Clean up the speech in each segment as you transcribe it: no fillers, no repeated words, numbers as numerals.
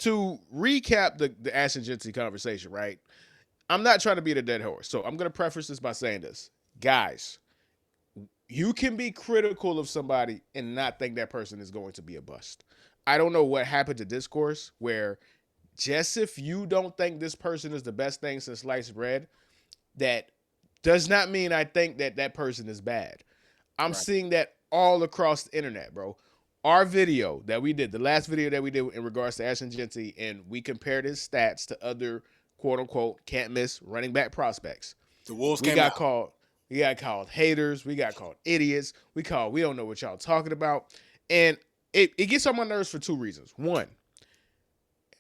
To recap the Ashton Jeanty conversation, right? I'm not trying to beat a dead horse. So I'm going to preface this by saying this. Guys, you can be critical of somebody and not think that person is going to be a bust. I don't know what happened to discourse where just if you don't think this person is the best thing since sliced bread, that does not mean I think that that person is bad. I'm Right. seeing that all across the internet, bro. Our video that we did, the last video that we did in regards to Ashton Jeanty, and we compared his stats to other quote unquote can't miss running back prospects. The wolves We came got out. called, we got called haters, we got called idiots, we don't know what y'all talking about. And it gets on my nerves for two reasons. One,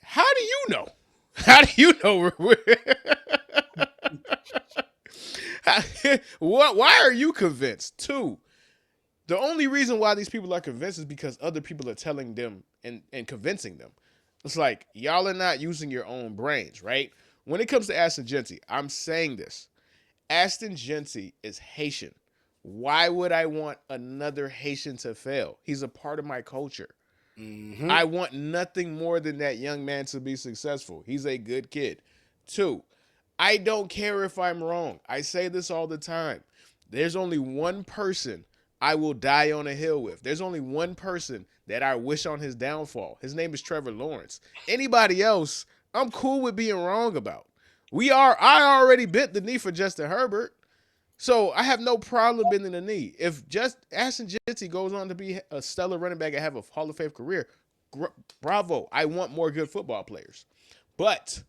how do you know? How do you know what? Why are you convinced? Two, the only reason why these people are convinced is because other people are telling them and convincing them. It's like y'all are not using your own brains, right? When it comes to Ashton Jeanty, I'm saying this. Ashton Jeanty is Haitian. Why would I want another Haitian to fail? He's a part of my culture. Mm-hmm. I want nothing more than that young man to be successful. He's a good kid. Two, I don't care if I'm wrong. I say this all the time. There's only one person I will die on a hill with. There's only one person that I wish on his downfall. His name is Trevor Lawrence. Anybody else, I'm cool with being wrong about. I already bent the knee for Justin Herbert. So I have no problem bending the knee. If just Ashton Jeanty goes on to be a stellar running back and have a Hall of Fame career, bravo. I want more good football players. But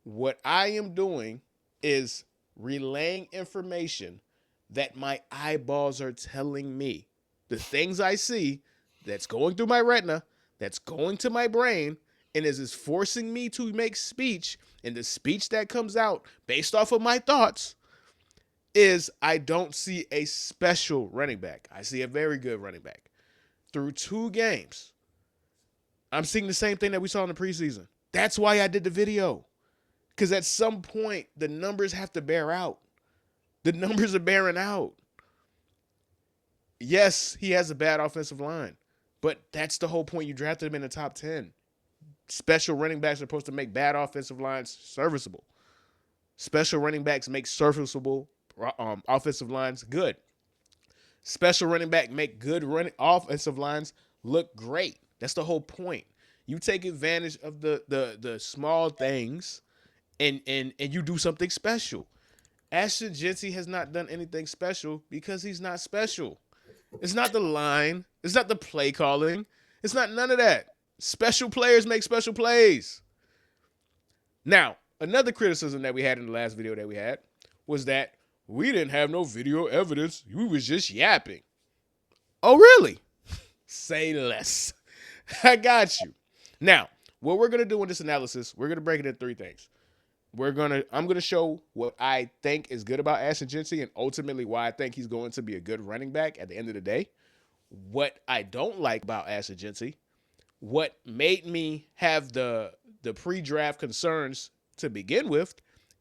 what I am doing is relaying information that my eyeballs are telling me. The things I see that's going through my retina, that's going to my brain, and is forcing me to make speech. And the speech that comes out based off of my thoughts is I don't see a special running back. I see a very good running back. Through 2 games, I'm seeing the same thing that we saw in the preseason. That's why I did the video. Because at some point, the numbers have to bear out. The numbers are bearing out. Yes, he has a bad offensive line, but that's the whole point. You drafted him in the top 10. Special running backs are supposed to make bad offensive lines serviceable. Special running backs make serviceable offensive lines good. Special running back make good running offensive lines look great. That's the whole point. You take advantage of the small things and you do something special. Ashton Jeanty has not done anything special because he's not special. It's not the line. It's not the play calling. It's not none of that. Special players make special plays. Now, another criticism that we had in the last video that we had was that we didn't have no video evidence. We was just yapping. Oh, really? Say less. I got you. Now, what we're going to do in this analysis, we're going to break it into 3 things. I'm gonna show what I think is good about Ashton Jeanty and ultimately why I think he's going to be a good running back at the end of the day. What I don't like about Ashton Jeanty, what made me have the pre-draft concerns to begin with,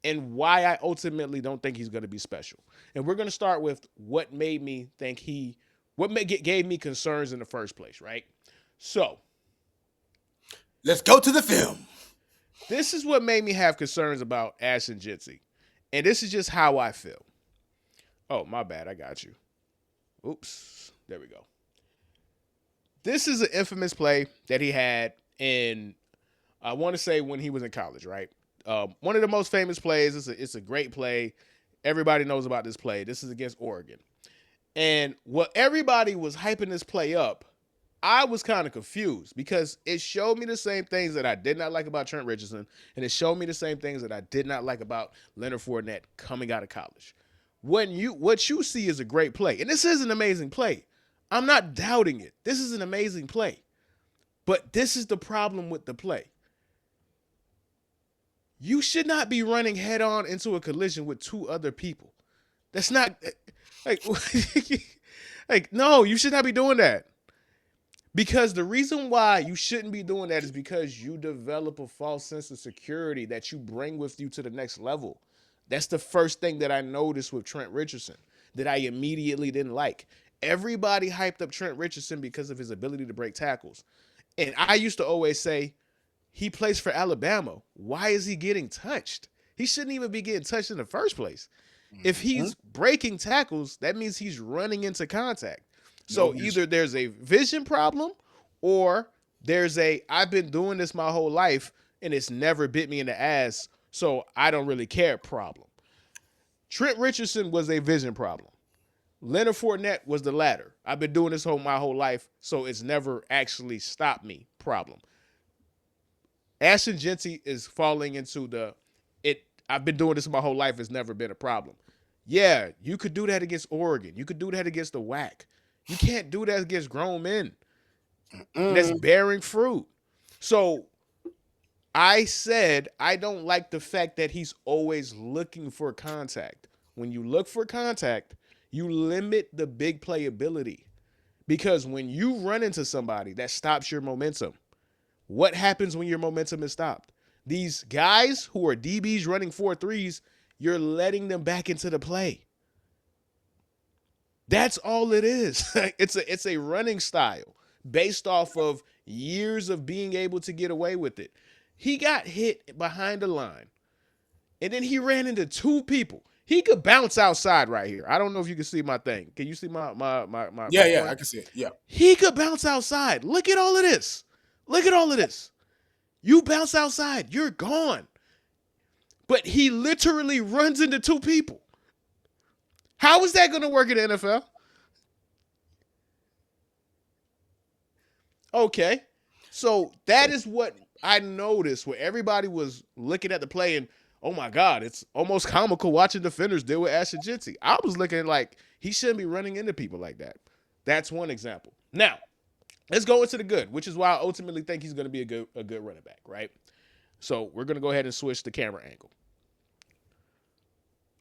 and why I ultimately don't think he's going to be special. And we're going to start with what made me think gave me concerns in the first place, right? So Let's go to the film. this is what made me have concerns about Ashton Jeanty. And this is just how I feel. Oh, my bad. I got you. Oops. There we go. This is an infamous play that he had in, I want to say when he was in college, right? One of the most famous plays. It's a great play. Everybody knows about this play. This is against Oregon. And what everybody was hyping this play up, I was kind of confused because it showed me the same things that I did not like about Trent Richardson, and it showed me the same things that I did not like about Leonard Fournette coming out of college. What you see is a great play, and this is an amazing play. I'm not doubting it. This is an amazing play. But this is the problem with the play. You should not be running head on into a collision with 2 other people. That's not like like no, you should not be doing that. Because the reason why you shouldn't be doing that is because you develop a false sense of security that you bring with you to the next level. That's the first thing that I noticed with Trent Richardson that I immediately didn't like. Everybody hyped up Trent Richardson because of his ability to break tackles. And I used to always say, He plays for Alabama. Why is he getting touched? He shouldn't even be getting touched in the first place. If he's breaking tackles, that means he's running into contact. So either there's a vision problem or there's a I've been doing this my whole life and it's never bit me in the ass, so I don't really care problem. Trent Richardson was a vision problem. Leonard Fournette was the latter. I've been doing this my whole life, so it's never actually stopped me problem. Ashton Jeanty is falling into I've been doing this my whole life, it's never been a problem. Yeah, you could do that against Oregon. You could do that against the WAC. You can't do that against grown men. That's bearing fruit. So I said I don't like the fact that he's always looking for contact. When you look for contact, you limit the big playability. Because when you run into somebody, that stops your momentum. What happens when your momentum is stopped? These guys who are DBs running 4.3s, you're letting them back into the play. That's all it is. It's a running style based off of years of being able to get away with it. He got hit behind the line, and then he ran into two people. He could bounce outside right here. I don't know if you can see my thing. Can you see my Yeah, I can see it. Yeah. He could bounce outside. Look at all of this. Look at all of this. You bounce outside, you're gone. But he literally runs into two people. How is that going to work in the NFL? Okay. So that is what I noticed where everybody was looking at the play and, oh my God, it's almost comical watching defenders deal with Ashton Jeanty. I was looking like he shouldn't be running into people like that. That's one example. Now, let's go into the good, which is why I ultimately think he's going to be a good running back, right? So we're going to go ahead and switch the camera angle.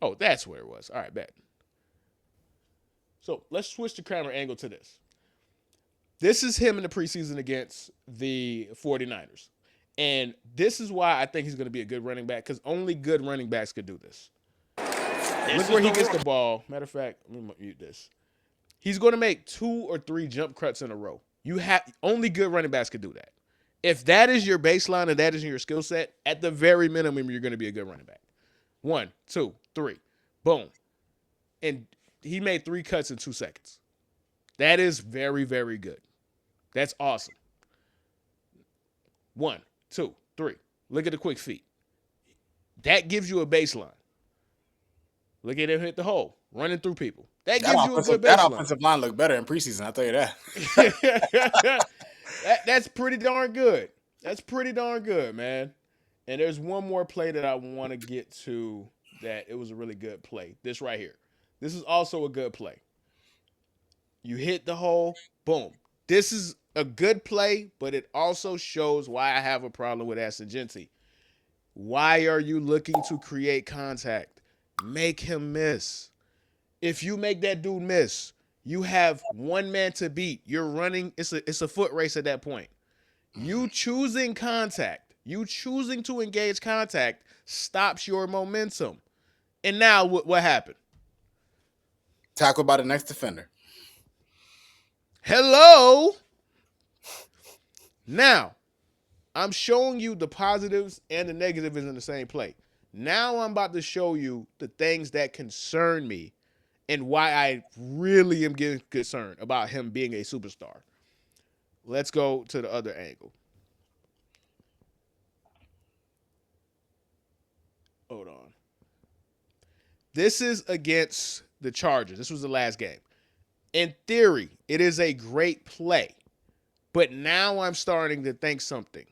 Oh, that's where it was. All right, bet. So let's switch the camera angle to this. This is him in the preseason against the 49ers. And this is why I think he's going to be a good running back, because only good running backs could do this. Look where he gets the ball. Matter of fact, let me mute this. He's going to make 2 or 3 jump cuts in a row. Only good running backs could do that. If that is your baseline and that is your skill set, at the very minimum, you're going to be a good running back. 1, 2, 3. Boom. And he made 3 cuts in 2 seconds. That is very, very good. That's awesome. 1, 2, 3. Look at the quick feet. That gives you a baseline. Look at him hit the hole, running through people. That gives you a good baseline. That offensive line looked better in preseason, I'll tell you that. That's pretty darn good. That's pretty darn good, man. And there's one more play that I want to get to that it was a really good play. This right here. This is also a good play. You hit the hole, boom. This is a good play, but it also shows why I have a problem with Ashton Jeanty. Why are you looking to create contact? Make him miss. If you make that dude miss, you have one man to beat. You're running. It's a foot race at that point. You choosing contact, you choosing to engage contact stops your momentum. And now what happened? Tackled by the next defender. Hello. Now, I'm showing you the positives and the negatives in the same play. Now I'm about to show you the things that concern me and why I really am getting concerned about him being a superstar. Let's go to the other angle. Hold on. This is against the Chargers. This was the last game. In theory, it is a great play. But now I'm starting to think something.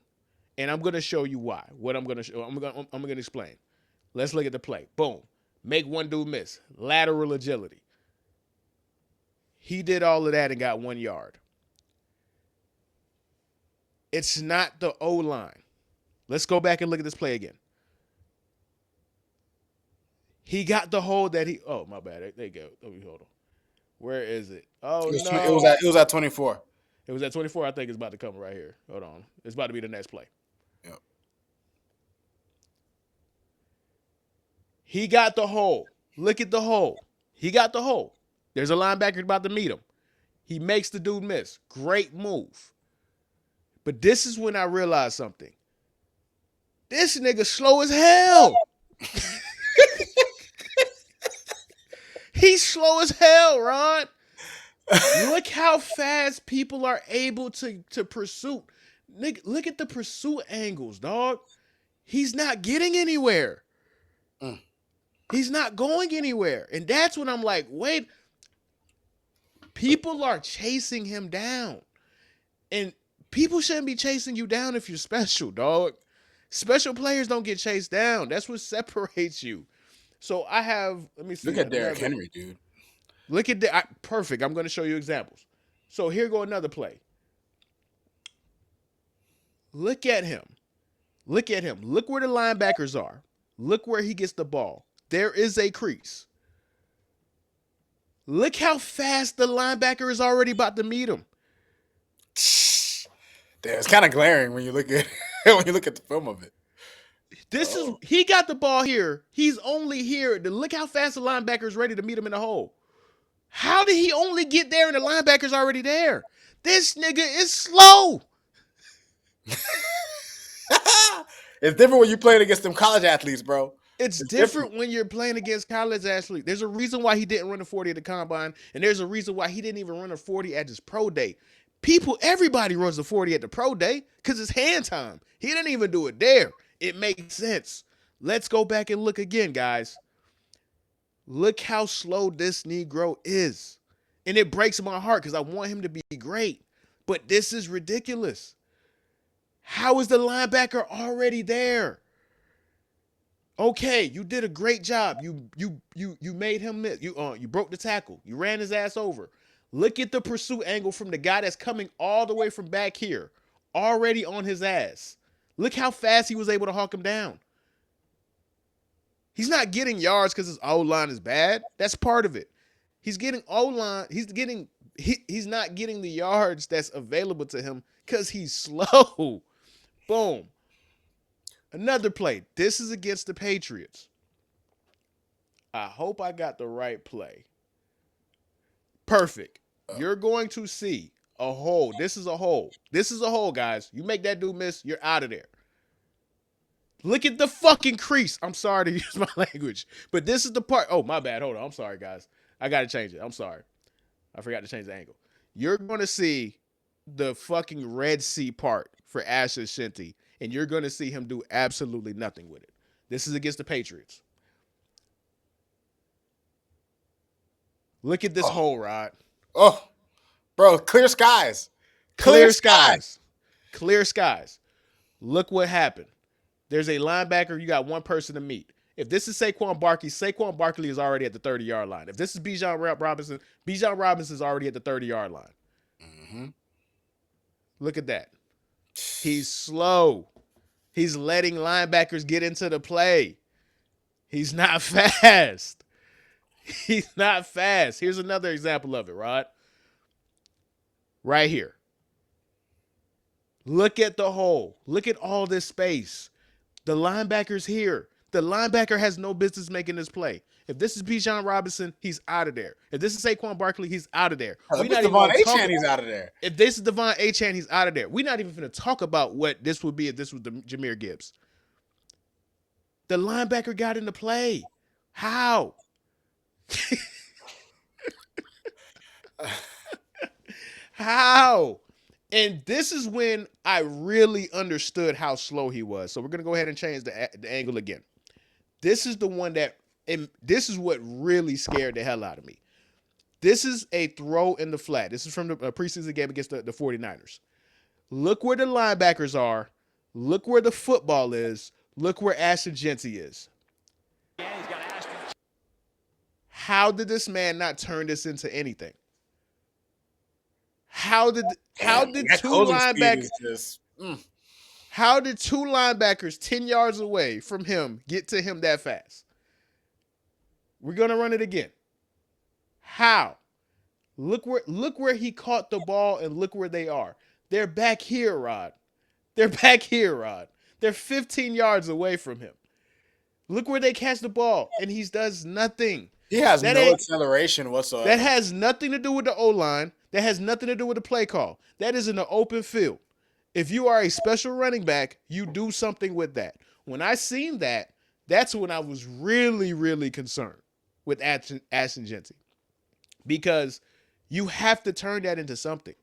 And I'm going to show you why. What I'm going to show, I'm going to explain. Let's look at the play. Boom. Make one dude miss. Lateral agility. He did all of that and got 1 yard. It's not the O-line. Let's go back and look at this play again. He got the hold that he... Oh, my bad. There you go. Let me hold on. Where is it? Oh, no. It was at 24. It was at 24. I think it's about to come right here. Hold on. It's about to be the next play. Yep. He got the hole. Look at the hole. He got the hole. There's a linebacker about to meet him. He makes the dude miss. Great move. But this is when I realized something. This nigga slow as hell. He's slow as hell, Ron. Look how fast people are able to pursue. Nigga, look at the pursuit angles, dog. He's not getting anywhere. Mm. He's not going anywhere. And that's when I'm like, wait, people are chasing him down. And people shouldn't be chasing you down if you're special, dog. Special players don't get chased down. That's what separates you. So I have, let me see. Look at Derrick Henry, dude. Look at that. Perfect. I'm going to show you examples. So here go another play. Look at him. Look at him. Look where the linebackers are. Look where he gets the ball. There is a crease. Look how fast the linebacker is already about to meet him. Damn, it's kind of glaring when you look at the film of it. He got the ball here. He's only here. Look how fast the linebacker is ready to meet him in the hole. How did he only get there and the linebacker's already there? This nigga is slow. It's different when you playing against them college athletes, bro. It's different when you're playing against college athletes. There's a reason why he didn't run a 40 at the combine, and there's a reason why he didn't even run a 40 at his pro day. Everybody runs a 40 at the pro day because it's hand time. He didn't even do it there. It makes sense. Let's go back and look again, guys. Look how slow this Negro is. And it breaks my heart because I want him to be great. But this is ridiculous. How is the linebacker already there? Okay, you did a great job. You made him miss. You broke the tackle. You ran his ass over. Look at the pursuit angle from the guy that's coming all the way from back here, already on his ass. Look how fast he was able to hawk him down. He's not getting yards because his O-line is bad. That's part of it. He's getting O-line. He's not getting the yards that's available to him because he's slow. Boom. Another play. This is against the Patriots. I hope I got the right play. Perfect. You're going to see a hole. This is a hole. This is a hole, guys. You make that dude miss, you're out of there. Look at the fucking crease. I'm sorry to use my language, but this is the part. Oh, my bad. Hold on. I'm sorry, guys. I got to change it. I'm sorry. I forgot to change the angle. You're going to see the fucking Red Sea part for Ashton Jeanty, and you're going to see him do absolutely nothing with it. This is against the Patriots. Look at this hole, Rod. Oh, bro, clear skies. Clear skies. Clear skies. Look what happened. There's a linebacker. You got one person to meet. If this is Saquon Barkley is already at the 30-yard line. If this is Bijan Robinson is already at the 30-yard line. Mm-hmm. Look at that. He's slow. He's letting linebackers get into the play. He's not fast. He's not fast. Here's another example of it, Rod. Right here. Look at the hole. Look at all this space. The linebacker's here. The linebacker has no business making this play. If this is Bijan Robinson, he's out of there. If this is Saquon Barkley, he's out of there. If this is Devon Achane, he's out of there. If this is Devon Achane, he's out of there. We're not even going to talk about what this would be if this was the Jahmyr Gibbs. The linebacker got into play. How? How? And this is when I really understood how slow he was. So we're going to go ahead and change the angle again. This is the one that, and this is what really scared the hell out of me. This is a throw in the flat. This is from the preseason game against the 49ers. Look where the linebackers are. Look where the football is. Look where Ashton Jeanty is. How did this man not turn this into anything? How did two linebackers 10 yards away from him get to him that fast? We're going to run it again. How? Look where he caught the ball and look where they are. They're back here, Rod. They're 15 yards away from him. Look where they catch the ball and he does nothing. He has no acceleration whatsoever. That has nothing to do with the O-line. That has nothing to do with the play call. That is in the open field. If you are a special running back, you do something with that. When I seen that, that's when I was really, really concerned with Ashton Jeanty, because you have to turn that into something.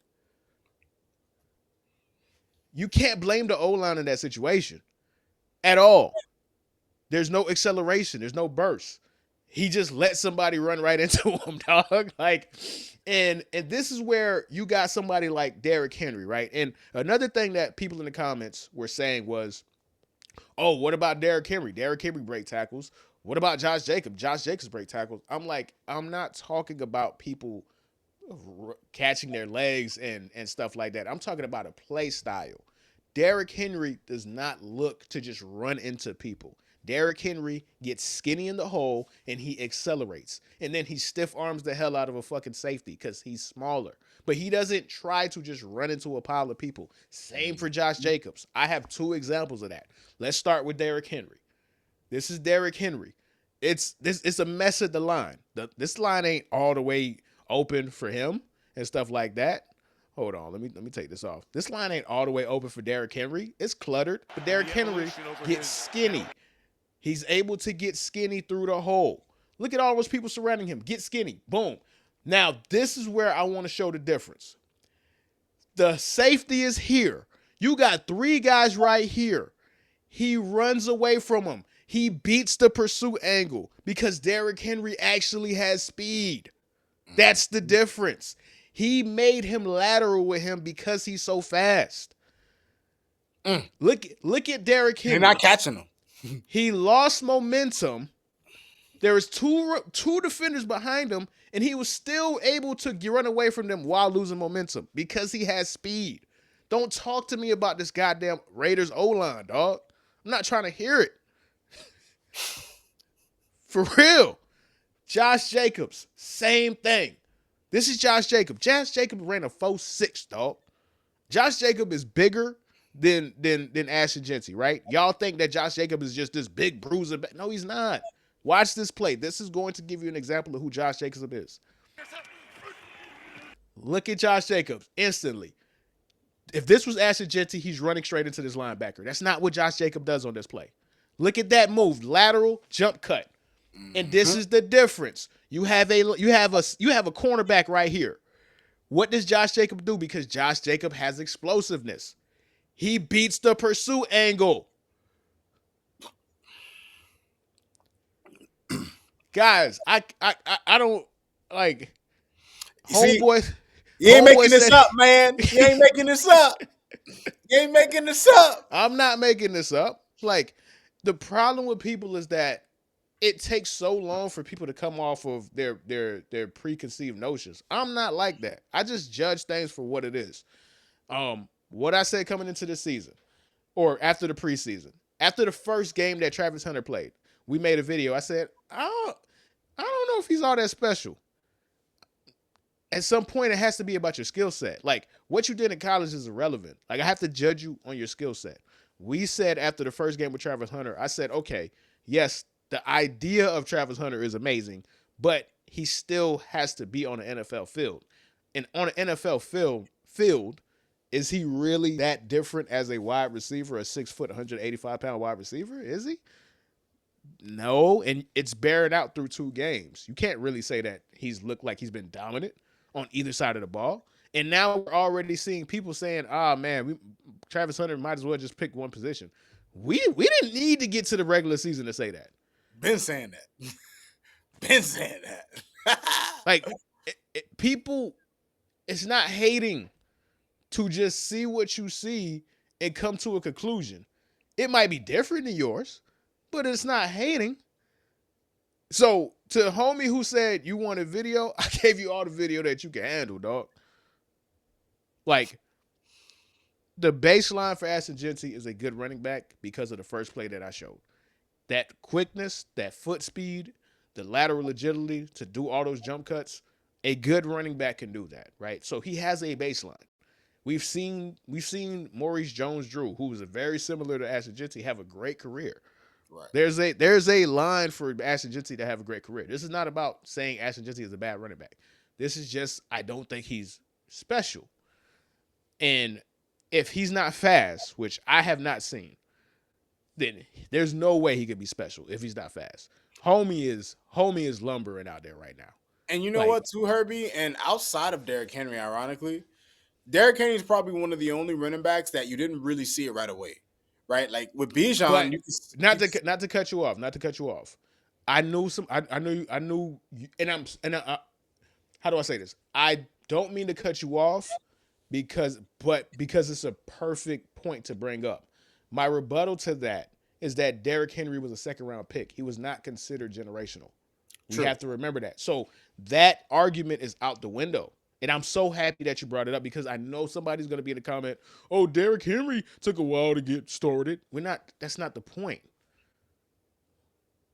You can't blame the O-line in that situation at all. There's no acceleration. There's no burst. He just let somebody run right into him, dog. Like, and this is where you got somebody like Derrick Henry, right? And another thing that people in the comments were saying was, oh, what about Derrick Henry? Derrick Henry break tackles. What about Josh Jacobs? Josh Jacobs break tackles. I'm like, I'm not talking about people catching their legs and stuff like that. I'm talking about a play style. Derrick Henry does not look to just run into people. Derrick Henry gets skinny in the hole and he accelerates. And then he stiff arms the hell out of a fucking safety because he's smaller. But he doesn't try to just run into a pile of people. Same for Josh Jacobs. I have two examples of that. Let's start with Derrick Henry. This is Derrick Henry. It's a mess at the line. This line ain't all the way open for him and stuff like that. Hold on, let me take this off. This line ain't all the way open for Derrick Henry. It's cluttered, but Derrick Henry gets skinny. He's able to get skinny through the hole. Look at all those people surrounding him. Get skinny. Boom. Now, this is where I want to show the difference. The safety is here. You got three guys right here. He runs away from him. He beats the pursuit angle because Derrick Henry actually has speed. That's the difference. He made him lateral with him because he's so fast. Look at Derrick Henry. You're not catching him. He lost momentum. There was two defenders behind him, and he was still able to run away from them while losing momentum because he has speed. Don't talk to me about this goddamn Raiders O-line, dog. I'm not trying to hear it. For real. Josh Jacobs, same thing. This is Josh Jacobs. Josh Jacobs ran a 4.6, dog. Josh Jacobs is bigger than Ashton Jeanty, right? Y'all think that Josh Jacobs is just this big bruiser. No, he's not. Watch this play. This is going to give you an example of who Josh Jacobs is. Look at Josh Jacobs instantly. If this was Ashton Jeanty, he's running straight into this linebacker. That's not what Josh Jacobs does on this play. Look at that move. Lateral, jump cut. And this is the difference. You have a cornerback right here. What does Josh Jacobs do? Because Josh Jacobs has explosiveness. He beats the pursuit angle. Guys, I don't like homeboy. You ain't making this up, man. You ain't making this up. You ain't making this up. I'm not making this up. Like, the problem with people is that it takes so long for people to come off of their preconceived notions. I'm not like that. I just judge things for what it is. What I said coming into the season, or after the preseason, after the first game that Travis Hunter played, we made a video. I said, I don't know if he's all that special. At some point, it has to be about your skill set. Like, what you did in college is irrelevant. Like, I have to judge you on your skill set. We said after the first game with Travis Hunter, I said, okay, yes, the idea of Travis Hunter is amazing, but he still has to be on an NFL field. And on an NFL field, is he really that different as a wide receiver, a 6 foot, 185-pound wide receiver? Is he? No, and it's bearing out through 2 games. You can't really say that he's looked like he's been dominant on either side of the ball. And now we're already seeing people saying, man, Travis Hunter might as well just pick one position. We didn't need to get to the regular season to say that. Been saying that. Been saying that. Like, people, it's not hating to just see what you see and come to a conclusion. It might be different than yours, but it's not hating. So, to the homie who said you wanted video, I gave you all the video that you can handle, dog. Like, the baseline for Ashton Jeanty is a good running back because of the first play that I showed. That quickness, that foot speed, the lateral agility to do all those jump cuts, a good running back can do that, right? So he has a baseline. We've seen Maurice Jones-Drew, who is very similar to Ashton Jeanty, have a great career. Right. There's a line for Ashton Jeanty to have a great career. This is not about saying Ashton Jeanty is a bad running back. This is just, I don't think he's special. And if he's not fast, which I have not seen, then there's no way he could be special if he's not fast. Homie is lumbering out there right now. And you know Like, what, too, Herbie? And outside of Derrick Henry, ironically, Derrick Henry is probably one of the only running backs that you didn't really see it right away, right? Like with Bijan, but not to cut you off. I knew some. I knew, how do I say this? I don't mean to cut you off because it's a perfect point to bring up. My rebuttal to that is that Derrick Henry was a second round pick. He was not considered generational. We have to remember that. So that argument is out the window. And I'm so happy that you brought it up because I know somebody's going to be in the comment, oh, Derrick Henry took a while to get started. That's not the point.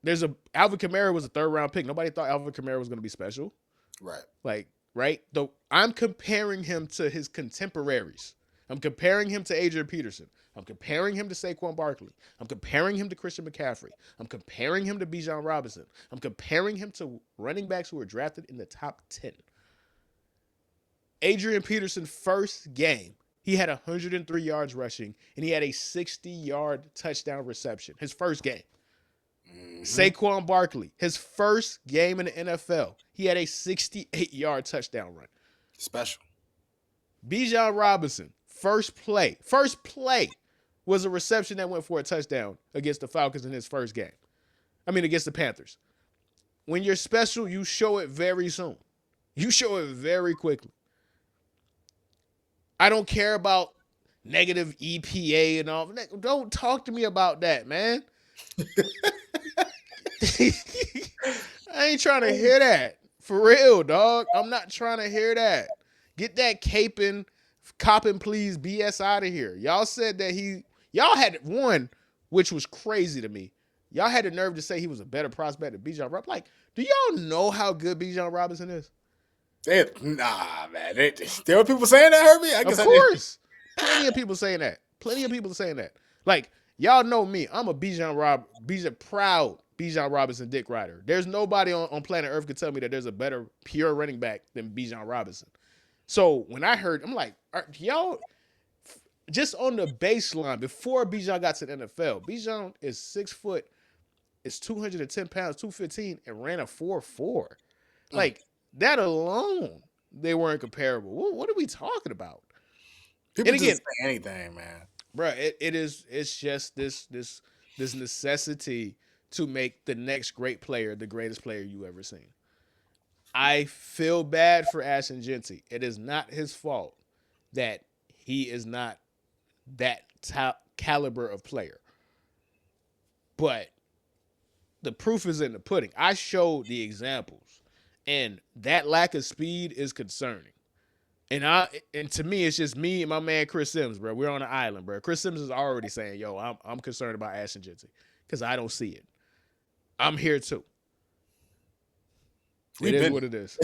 Alvin Kamara was a third round pick. Nobody thought Alvin Kamara was going to be special. Right. Right? Though I'm comparing him to his contemporaries. I'm comparing him to Adrian Peterson. I'm comparing him to Saquon Barkley. I'm comparing him to Christian McCaffrey. I'm comparing him to Bijan Robinson. I'm comparing him to running backs who were drafted in the top 10. Adrian Peterson first game, he had 103 yards rushing, and he had a 60-yard touchdown reception. His first game. Mm-hmm. Saquon Barkley, his first game in the NFL, he had a 68-yard touchdown run. Special. Bijan Robinson, first play was a reception that went for a touchdown against the Falcons in his first game. Against the Panthers. When you're special, you show it very soon. You show it very quickly. I don't care about negative EPA and all. Don't talk to me about that, man. I ain't trying to hear that. For real, dog. I'm not trying to hear that. Get that copping, please, BS out of here. Y'all said that y'all had one, which was crazy to me. Y'all had the nerve to say he was a better prospect than Bijan Robinson. Like, do y'all know how good Bijan Robinson is? Nah, man. There were people saying that, Herbie? Of course. Plenty of people saying that. Like, y'all know me. I'm a proud Bijan Robinson dick rider. There's nobody on planet Earth could tell me that there's a better pure running back than Bijan Robinson. So when I heard, I'm like, y'all, just on the baseline, before Bijan got to the NFL, Bijan is 6 foot, is 210 pounds, 215, and ran a 4.4. Like, that alone, they weren't comparable. What are we talking about? People just say anything, man. Bro, it's just this necessity to make the next great player the greatest player you ever seen. I feel bad for Ashton Jeanty. It is not his fault that he is not that top caliber of player. But the proof is in the pudding. I showed the examples, and that lack of speed is concerning. And to me, it's just me and my man Chris Sims, bro. We're on an island, bro. Chris Sims is already saying, "Yo, I'm concerned about Ashton Jeanty because I don't see it. I'm here too. It is what it is."